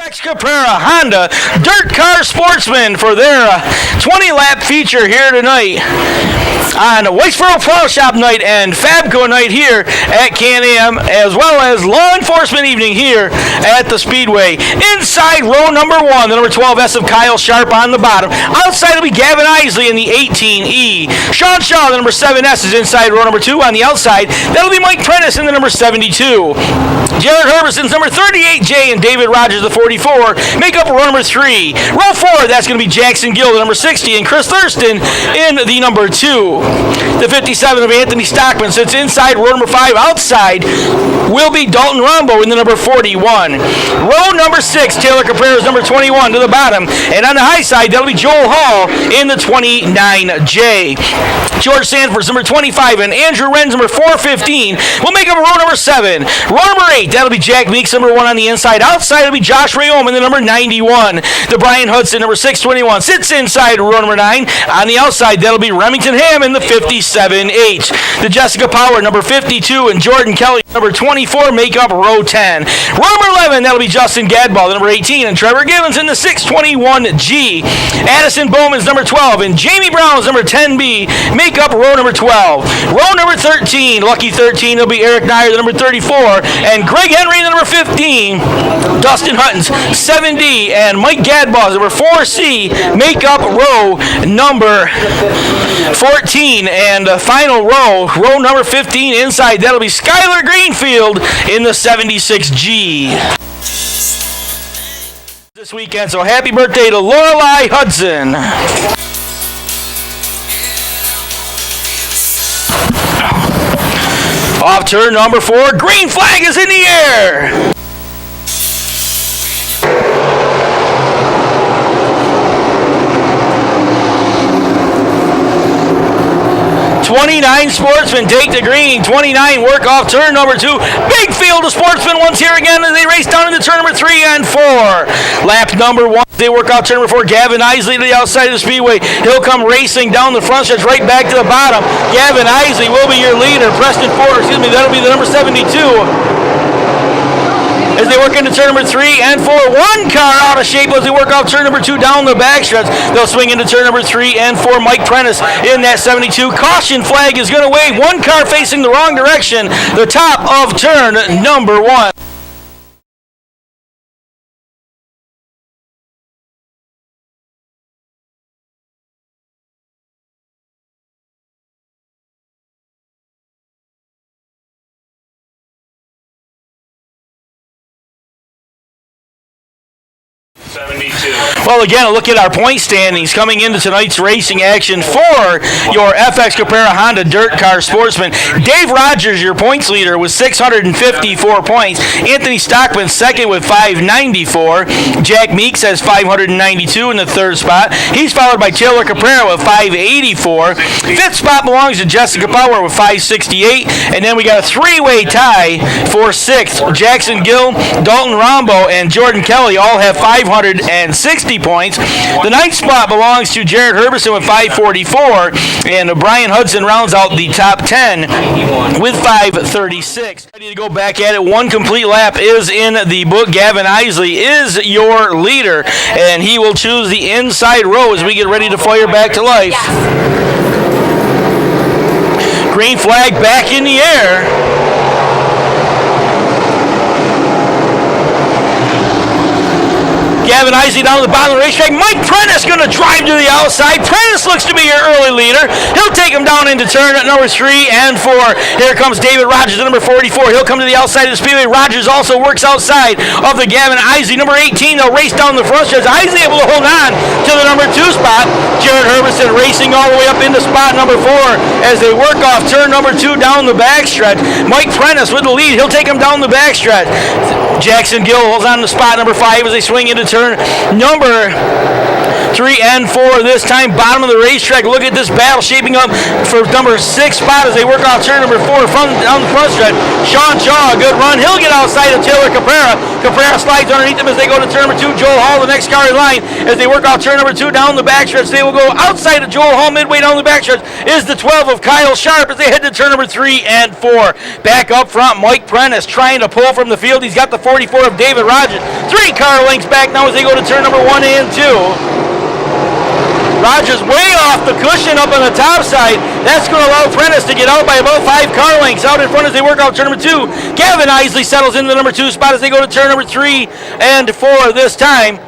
FX Caprara Honda Dirt Car Sportsman for their 20-lap feature here tonight on Whitesboro Plow Shop night and Fabco night here at Can-Am, as well as law enforcement evening here at the Speedway. Inside row number 1, the number 12 S of Kyle Sharp on the bottom. Outside will be Gavin Isley in the 18E. Sean Shaw, the number 7S, is inside row number 2. On the outside, that'll be Mike Prentice in the number 72. Jared Herbison's number 38J and David Rogers, the 44, make up row number 3. Row 4, that's going to be Jackson Gill, the number 60, and Chris Thurston in the number 2. The 57 of Anthony Stockman sits inside row number 5. Outside will be Dalton Rombo in the number 41. Row number 6, Taylor Caprara's number 21 to the bottom. And on the high side, that'll be Joel Hall in the 29J. George Sanford's number 25 and Andrew Wren's number 415 will make up row number 7. Row number 8, that'll be Jack Meeks, number 1 on the inside. Outside, it'll be Josh Rayom in the number 91. The Brian Hudson, number 621, sits inside row number 9. On the outside, that'll be Remington Ham in the 57H. The Jessica Power, number 52, and Jordan Kelly, number 24, make up row 10. Row number 11, that'll be Justin Gadball, the number 18, and Trevor Givens in the 621G. Addison Bowman's number 12, and Jamie Brown's number 10B make up row number 12. Row number 13, lucky 13, it'll be Eric Nyer, the number 34, and Greg Henry, the number 15. Dustin Hutton's 7D, and Mike Gadball's number 4C make up row number 14. And the final row, row number 15 inside, that'll be Skylar Greenfield in the 76G. This weekend, so happy birthday to Lorelei Hudson. Off turn number 4, green flag is in the air. 29 Sportsman take the green. 29 work off turn number 2. Big field of Sportsman once here again as they race down into turn number 3 and 4. Lap number 1. They work out turn number 4. Gavin Isley to the outside of the Speedway. He'll come racing down the front stretch right back to the bottom. Gavin Isley will be your leader. Preston Ford, that'll be the number 72. As they work into turn number 3 and 4. One car out of shape as they work off turn number 2 down the backstretch. They'll swing into turn number 3 and 4. Mike Prentice in that 72. Caution flag is going to wave. One car facing the wrong direction. The top of turn number 1. Well, again, a look at our point standings coming into tonight's racing action for your FX Caprara Honda Dirt Car Sportsman. Dave Rogers, your points leader, with 654 points. Anthony Stockman second with 594. Jack Meeks has 592 in the third spot. He's followed by Taylor Caprara with 584. Fifth spot belongs to Jessica Power with 568. And then we got a three-way tie for sixth. Jackson Gill, Dalton Rombo, and Jordan Kelly all have 560 points. The ninth spot belongs to Jared Herbison with 544, and Brian Hudson rounds out the top 10 with 536. Ready to go back at it. One complete lap is in the book. Gavin Isley is your leader, and he will choose the inside row as we get ready to fire back to life. Green flag back in the air. Gavin Isley down to the bottom of the racetrack. Mike Prentice going to drive to the outside. Prentice looks to be your early leader. He'll take him down into turn at number 3 and 4. Here comes David Rogers at number 44. He'll come to the outside of the Speedway. Rogers also works outside of the Gavin Isley. Number 18, they'll race down the front stretch. Isley able to hold on to the number 2 spot. Jared Herbison racing all the way up into spot number 4 as they work off turn number 2 down the backstretch. Mike Prentice with the lead. He'll take him down the backstretch. Jackson Gill holds on to spot number 5 as they swing into turn number 3 and 4 this time. Bottom of the racetrack. Look at this battle shaping up for number 6 spot as they work off turn number 4 down the front stretch. Sean Shaw, a good run. He'll get outside of Taylor Caprera. Caprera slides underneath him as they go to turn number 2. Joel Hall, the next car in line, as they work off turn number 2 down the backstretch. They will go outside of Joel Hall midway down the backstretch is the 12 of Kyle Sharp as they head to turn number 3 and 4. Back up front, Mike Prentice trying to pull from the field. He's got the 44 of David Rogers. 3 car lengths back now as they go to turn number 1 and 2. Rogers way off the cushion up on the top side. That's going to allow Prentice to get out by about 5 car lengths out in front as they work out turn number 2. Gavin Isley settles into the number 2 spot as they go to turn number 3 and 4 this time.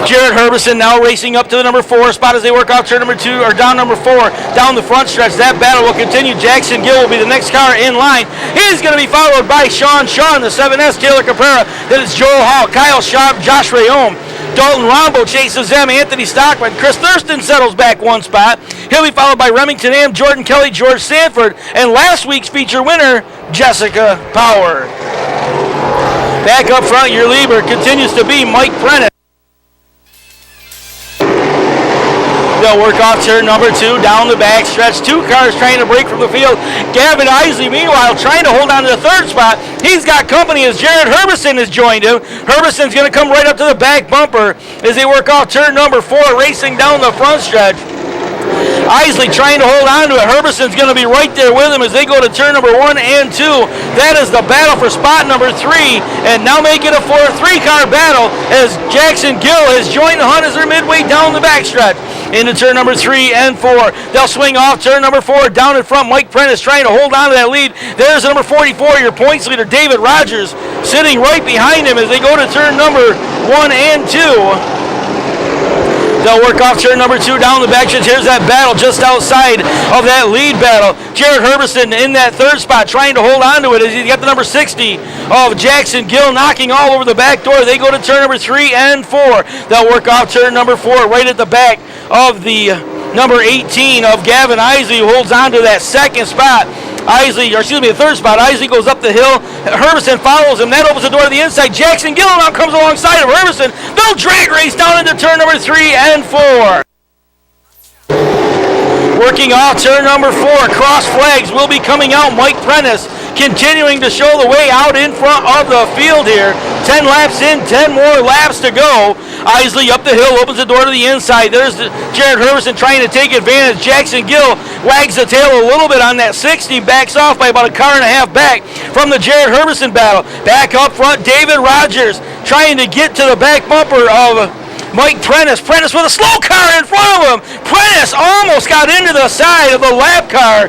Jared Herbison now racing up to the number 4 spot as they work out turn number 2, or down number 4, down the front stretch. That battle will continue. Jackson Gill will be the next car in line. He's going to be followed by Sean Shaw, the 7S, Taylor Caprera. Then it's Joel Hall, Kyle Sharp, Josh Rayome. Dalton Rombo chases them. Anthony Stockman. Chris Thurston settles back 1 spot. He'll be followed by Remington Am, Jordan Kelly, George Sanford, and last week's feature winner, Jessica Power. Back up front, your leader continues to be Mike Prentice. They'll work off turn number 2 down the back stretch. 2 cars trying to break from the field. Gavin Isley, meanwhile, trying to hold on to the 3rd spot. He's got company as Jared Herbison has joined him. Herbison's going to come right up to the back bumper as they work off turn number 4, racing down the front stretch. Isley trying to hold on to it. Herbison's going to be right there with him as they go to turn number 1 and 2. That is the battle for spot number 3. And now make it a 3-car battle as Jackson Gill has joined the hunt as they're midway down the backstretch. Into turn number 3 and 4. They'll swing off turn number 4. Down in front, Mike Prentice trying to hold on to that lead. There's the number 44, your points leader, David Rogers, sitting right behind him as they go to turn number 1 and 2. They'll work off turn number 2 down the backstretch. Here's that battle just outside of that lead battle. Jared Herbison in that 3rd spot trying to hold on to it as he's got the number 60 of Jackson Gill knocking all over the back door. They go to turn number 3 and 4. They'll work off turn number 4 right at the back of the number 18 of Gavin Isley, who holds on to that 2nd spot. The 3rd spot. Isley goes up the hill. Herbison follows him. That opens the door to the inside. Jackson Gill now comes alongside of Herbison. They'll drag race down into turn number 3 and 4. Working off turn number 4. Cross flags will be coming out. Mike Prentice continuing to show the way out in front of the field here. 10 laps in, 10 more laps to go. Isley up the hill, opens the door to the inside. There's Jared Herbison trying to take advantage. Jackson Gill wags the tail a little bit on that 60, backs off by about 1.5 cars back from the Jared Herbison battle. Back up front, David Rogers trying to get to the back bumper of Mike Prentice. Prentice with a slow car in front of him. Prentice almost got into the side of the lap car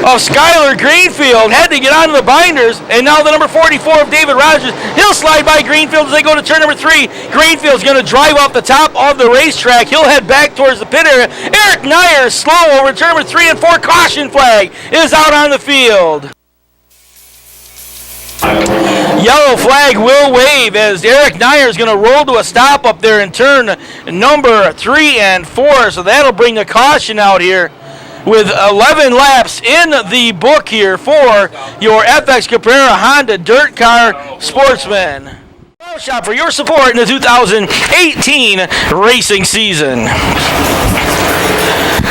of Skylar Greenfield, had to get onto the binders, and now the number 44 of David Rogers, he'll slide by Greenfield as they go to turn number 3. Greenfield's going to drive off the top of the racetrack. He'll head back towards the pit area. Eric Nyer is slow over turn number 3 and 4. Caution flag is out on the field. Yellow flag will wave as Eric Nyer is going to roll to a stop up there in turn number 3 and 4, so that'll bring the caution out here, with 11 laps in the book here for your FX Caprera Honda Dirt Car Sportsman. Shop for your support in the 2018 racing season.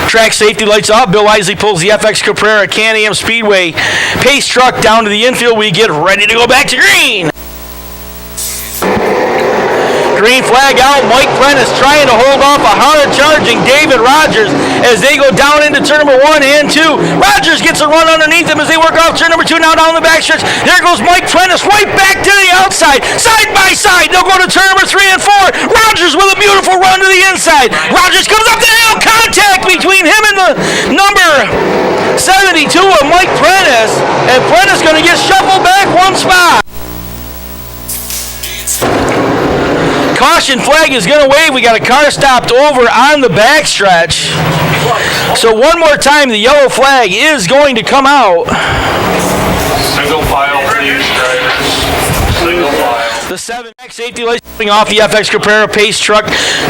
Track safety lights off. Bill Isley pulls the FX Caprera Can-Am Speedway pace truck down to the infield. We get ready to go back to green. Green flag out. Mike Prentice trying to hold off a hard-charging David Rogers as they go down into turn number 1 and 2. Rogers gets a run underneath him as they work off turn number 2, now down the backstretch. There goes Mike Prentice right back to the outside. Side by side, they'll go to turn number 3 and 4. Rogers with a beautiful run to the inside. Rogers comes up the hill. Contact between him and the number 72 of Mike Prentice. And Prentice going to get shuffled back 1 spot. Caution flag is going to wave. We got a car stopped over on the backstretch. So one more time, the yellow flag is going to come out. Single file, please, drivers. Single file. The 7 safety lights coming off the FX Caprera pace truck,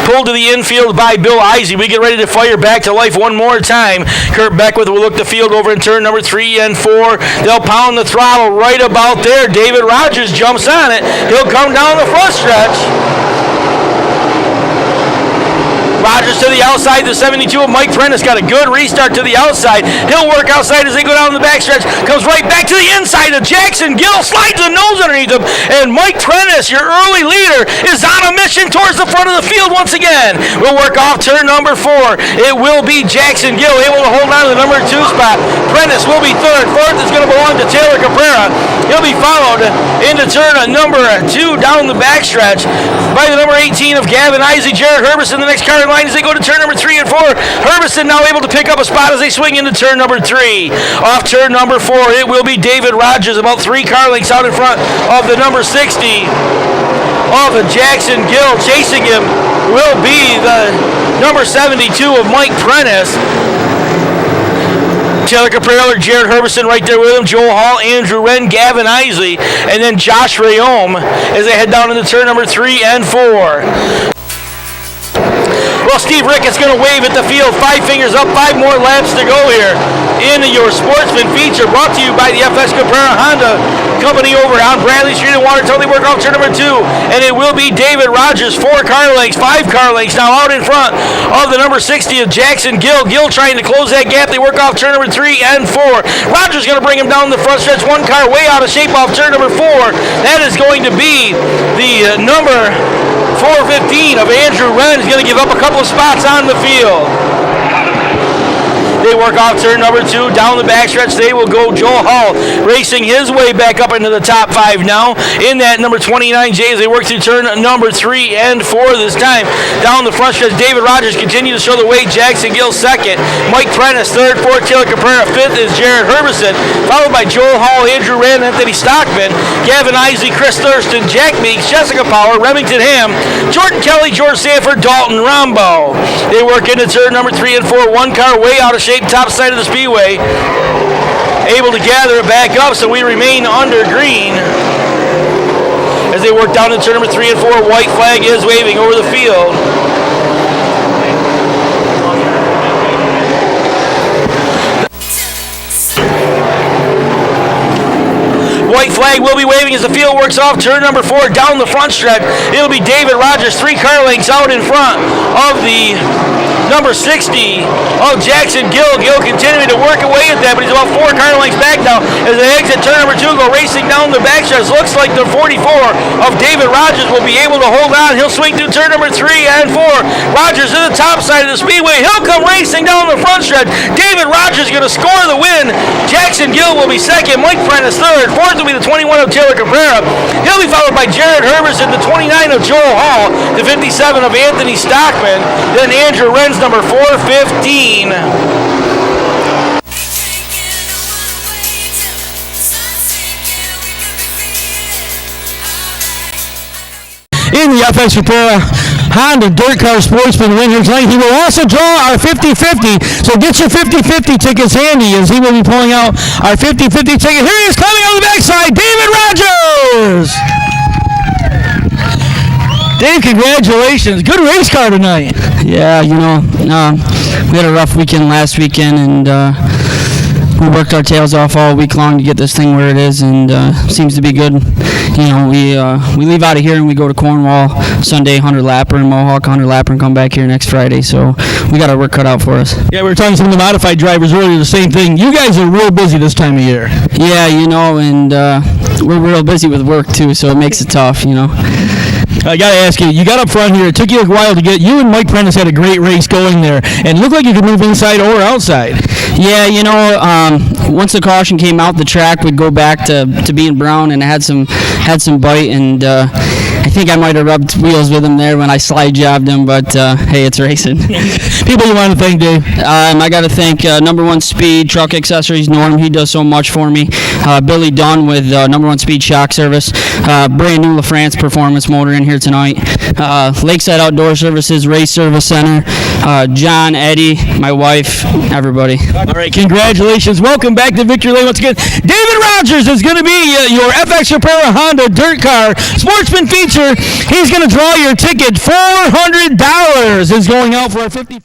pulled to the infield by Bill Isley. We get ready to fire back to life one more time. Kurt Beckwith will look the field over in turn number 3 and 4. They'll pound the throttle right about there. David Rogers jumps on it. He'll come down the front stretch. Rogers to the outside, the 72 of Mike Prentice got a good restart to the outside. He'll work outside as they go down the backstretch. Comes right back to the inside of Jackson Gill, slides the nose underneath him, and Mike Prentice, your early leader, is on a mission towards the front of the field once again. We'll work off turn number 4. It will be Jackson Gill able to hold on to the number 2 spot. Prentice will be third. Fourth is going to belong to Taylor Caprera. He'll be followed into turn number 2 down the backstretch by the number 18 of Gavin Isley. Jared Herbison, the next car in line, as they go to turn number 3 and 4. Herbison now able to pick up a spot as they swing into turn number 3. Off turn number 4, it will be David Rogers, about 3 car lengths out in front of the number 60 of Jackson Gill. Chasing him will be the number 72 of Mike Prentice. Taylor Caprera, Jared Herbison right there with him, Joel Hall, Andrew Wren, Gavin Isley, and then Josh Rayome as they head down into turn number 3 and 4. Well, Steve Ricketts going to wave at the field. 5 fingers up, 5 more laps to go here in your Sportsman Feature, brought to you by the FX Caprera Honda Company over on Bradley Street in Watertown. They work off turn number 2, and it will be David Rogers, 4 car lengths, 5 car lengths now out in front of the number 60 of Jackson Gill. Gill trying to close that gap. They work off turn number 3 and 4. Rogers going to bring him down the front stretch. 1 car way out of shape off turn number 4. That is going to be the number 415 of Andrew Wren. Is going to give up a couple of spots on the field. They work off turn number 2, down the backstretch. They will go Joel Hall, racing his way back up into the top 5 now. In that number 29 J, as they work through turn number 3 and 4 this time. Down the front stretch, David Rogers continue to show the way. Jackson Gill second, Mike Prentice third, 4th Taylor Caprera, 5th is Jared Herbison, followed by Joel Hall, Andrew Wren, Anthony Stockman, Gavin Isley, Chris Thurston, Jack Meeks, Jessica Power, Remington Ham, Jordan Kelly, George Sanford, Dalton Rombo. They work into turn number 3 and 4. 1 car way out of shape, top side of the speedway, able to gather it back up, so we remain under green as they work down to turn number 3 and 4. White flag is waving over the field. White flag will be waving as the field works off turn number 4 down the front stretch. It'll be David Rogers, 3 car lengths out in front of the number 60 of Jackson Gill. Gill continuing to work away at that, but he's about 4 car lengths back now as they exit turn number 2, go racing down the backstretch. Looks like the 44 of David Rogers will be able to hold on. He'll swing through turn number 3 and 4. Rogers to the top side of the speedway. He'll come racing down the front stretch. David Rogers going to score the win. Jackson Gill will be second. Mike Prentice third. Fourth will be the 21 of Taylor Caprera. He'll be followed by Jared Herbison, the 29 of Joel Hall, the 57 of Anthony Stockman, then Andrew Wren's number 415. In the FX Caprera Honda Dirt Car Sportsman win here tonight. He will also draw our 50-50, so get your 50-50 tickets handy as he will be pulling out our 50-50 ticket. Here he is coming on the backside, David Rogers! Dave, congratulations. Good race car tonight. Yeah, you know, we had a rough weekend last weekend, and we worked our tails off all week long to get this thing where it is, and seems to be good. You know, we leave out of here and we go to Cornwall Sunday, 100 lapper, and Mohawk 100 lapper, and come back here next Friday. So we got our work cut out for us. Yeah, we were talking to some of the modified drivers earlier, the same thing. You guys are real busy this time of year. Yeah, you know, and we're real busy with work too, so it makes it tough, you know. I got to ask you, you got up front here. It took you a while to get. You and Mike Prentice had a great race going there, and it looked like you could move inside or outside. Yeah, you know, once the caution came out, the track would go back to being brown, and it had some bite, and I think I might have rubbed wheels with him there when I slide jobbed him, but hey, it's racing. People you want to thank, Dave? I got to thank Number One Speed Truck Accessories, Norm. He does so much for me. Billy Dunn with Number One Speed Shock Service. Brand new LaFrance Performance Motor in here tonight. Lakeside Outdoor Services, Race Service Center. John, Eddie, my wife, everybody. All right, congratulations. Welcome back to Victory Lane once again. David Rogers is going to be your FX Caprera Honda Dirt Car Sportsman Feature. He's going to draw your ticket. $400 is going out for a 50.